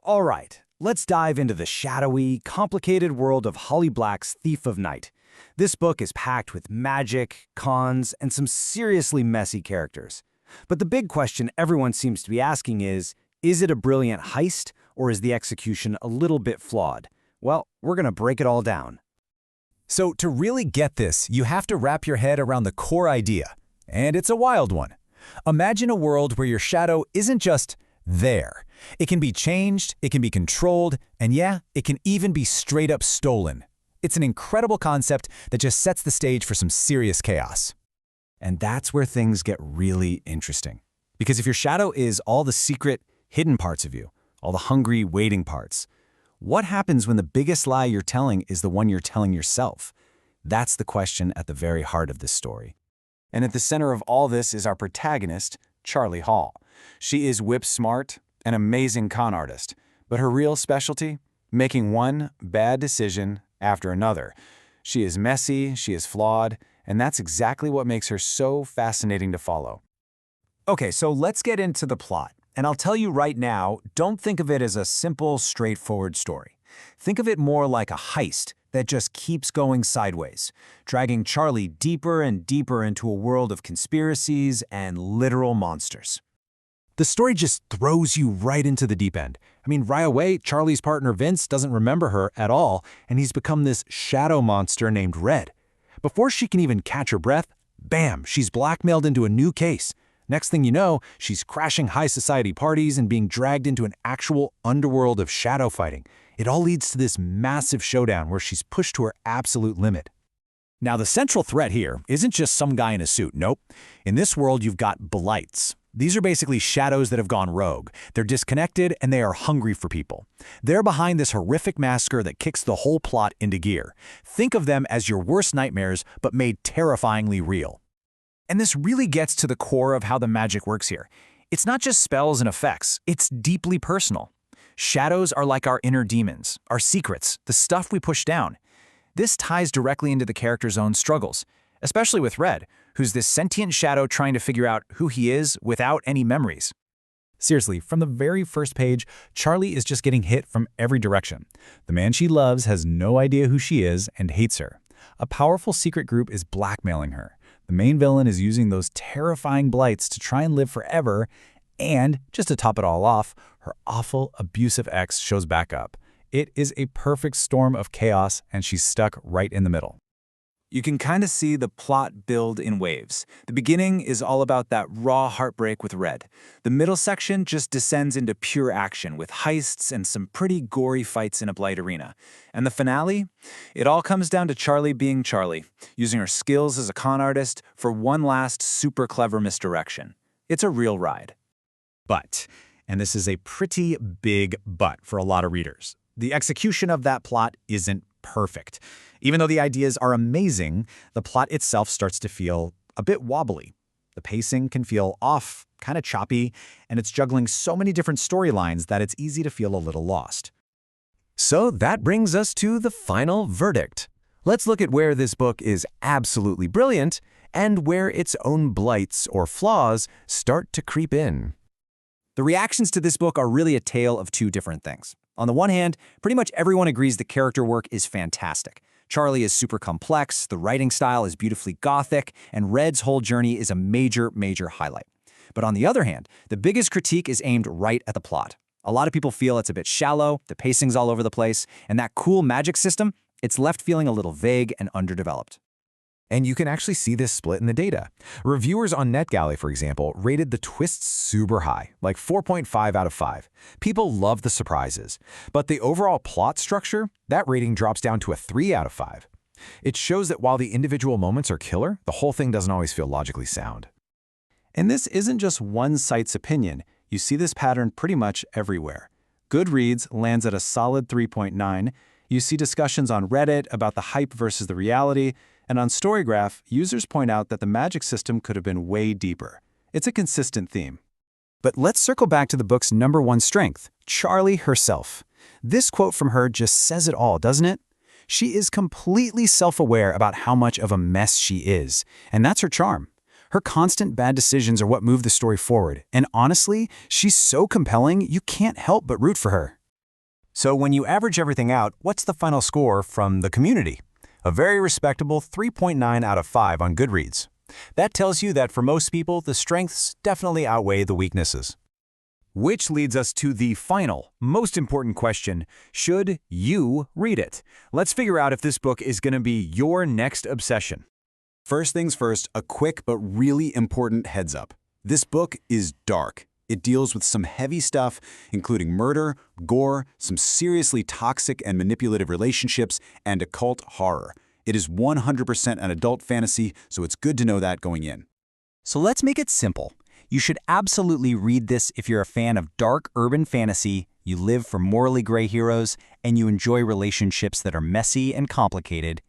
All right, let's dive into the shadowy, complicated world of Holly Black's Thief of Night. This book is packed with magic, cons, and some seriously messy characters. But the big question everyone seems to be asking is it a brilliant heist, or is the execution a little bit flawed? Well, we're gonna break it all down. So to really get this, you have to wrap your head around the core idea. And it's a wild one. Imagine a world where your shadow isn't just there. It can be changed, it can be controlled, and yeah, it can even be straight up stolen. It's an incredible concept that just sets the stage for some serious chaos. And that's where things get really interesting. Because if your shadow is all the secret, hidden parts of you, all the hungry, waiting parts, what happens when the biggest lie you're telling is the one you're telling yourself? That's the question at the very heart of this story. And at the center of all this is our protagonist, Charlie Hall. She is whip-smart, an amazing con artist, but her real specialty? Making one bad decision after another. She is messy, she is flawed, and that's exactly what makes her so fascinating to follow. Okay, so let's get into the plot. And I'll tell you right now, don't think of it as a simple, straightforward story. Think of it more like a heist that just keeps going sideways, dragging Charlie deeper and deeper into a world of conspiracies and literal monsters. The story just throws you right into the deep end. I mean, right away, Charlie's partner Vince doesn't remember her at all, and he's become this shadow monster named Red. Before she can even catch her breath, bam, she's blackmailed into a new case. Next thing you know, she's crashing high society parties and being dragged into an actual underworld of shadow fighting. It all leads to this massive showdown where she's pushed to her absolute limit. Now, the central threat here isn't just some guy in a suit, nope. In this world, you've got blights. These are basically shadows that have gone rogue. They're disconnected and they are hungry for people. They're behind this horrific massacre that kicks the whole plot into gear. Think of them as your worst nightmares, but made terrifyingly real. And this really gets to the core of how the magic works here. It's not just spells and effects, it's deeply personal. Shadows are like our inner demons, our secrets, the stuff we push down. This ties directly into the character's own struggles, especially with Red, who's this sentient shadow trying to figure out who he is without any memories. Seriously, from the very first page, Charlie is just getting hit from every direction. The man she loves has no idea who she is and hates her. A powerful secret group is blackmailing her. The main villain is using those terrifying blights to try and live forever, and, just to top it all off, her awful, abusive ex shows back up. It is a perfect storm of chaos, and she's stuck right in the middle. You can kind of see the plot build in waves. The beginning is all about that raw heartbreak with Red. The middle section just descends into pure action with heists and some pretty gory fights in a blight arena. And the finale? It all comes down to Charlie being Charlie, using her skills as a con artist for one last super clever misdirection. It's a real ride. But, and this is a pretty big but for a lot of readers, the execution of that plot isn't perfect. Even though the ideas are amazing, the plot itself starts to feel a bit wobbly. The pacing can feel off, kind of choppy, and it's juggling so many different storylines that it's easy to feel a little lost. So that brings us to the final verdict. Let's look at where this book is absolutely brilliant and where its own blights or flaws start to creep in. The reactions to this book are really a tale of two different things. On the one hand, pretty much everyone agrees the character work is fantastic. Charlie is super complex, the writing style is beautifully gothic, and Red's whole journey is a major highlight. But on the other hand, the biggest critique is aimed right at the plot. A lot of people feel it's a bit shallow, the pacing's all over the place, and that cool magic system, it's left feeling a little vague and underdeveloped. And you can actually see this split in the data. Reviewers on NetGalley, for example, rated the twists super high, like 4.5 out of 5. People love the surprises. But the overall plot structure, that rating drops down to a 3 out of 5. It shows that while the individual moments are killer, the whole thing doesn't always feel logically sound. And this isn't just one site's opinion. You see this pattern pretty much everywhere. Goodreads lands at a solid 3.9. You see discussions on Reddit about the hype versus the reality, and on Storygraph, users point out that the magic system could have been way deeper. It's a consistent theme. But let's circle back to the book's #1 strength, Charlie herself. This quote from her just says it all, doesn't it? She is completely self-aware about how much of a mess she is, and that's her charm. Her constant bad decisions are what move the story forward, and honestly, she's so compelling you can't help but root for her. So when you average everything out, what's the final score from the community? A very respectable 3.9 out of 5 on Goodreads. That tells you that for most people, the strengths definitely outweigh the weaknesses. Which leads us to the final, most important question: should you read it? Let's figure out if this book is going to be your next obsession. First things first, a quick but really important heads up. This book is dark. It deals with some heavy stuff, including murder, gore, some seriously toxic and manipulative relationships, and occult horror. It is 100% an adult fantasy, so it's good to know that going in. So let's make it simple. You should absolutely read this if you're a fan of dark urban fantasy, you live for morally gray heroes, and you enjoy relationships that are messy and complicated.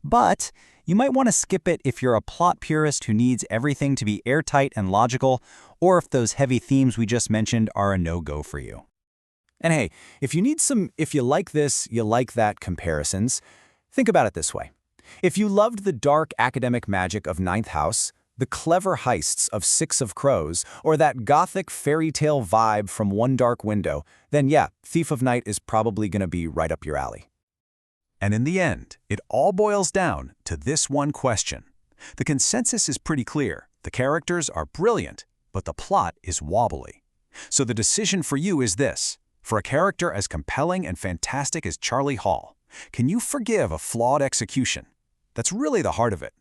But you might want to skip it if you're a plot purist who needs everything to be airtight and logical, or if those heavy themes we just mentioned are a no-go for you. And hey, if you need some "if you like this, you like that" comparisons, think about it this way. If you loved the dark academic magic of Ninth House, the clever heists of Six of Crows, or that gothic fairy tale vibe from One Dark Window, then yeah, Thief of Night is probably going to be right up your alley. And in the end, it all boils down to this one question. The consensus is pretty clear. The characters are brilliant, but the plot is wobbly. So the decision for you is this: for a character as compelling and fantastic as Charlie Hall, can you forgive a flawed execution? That's really the heart of it.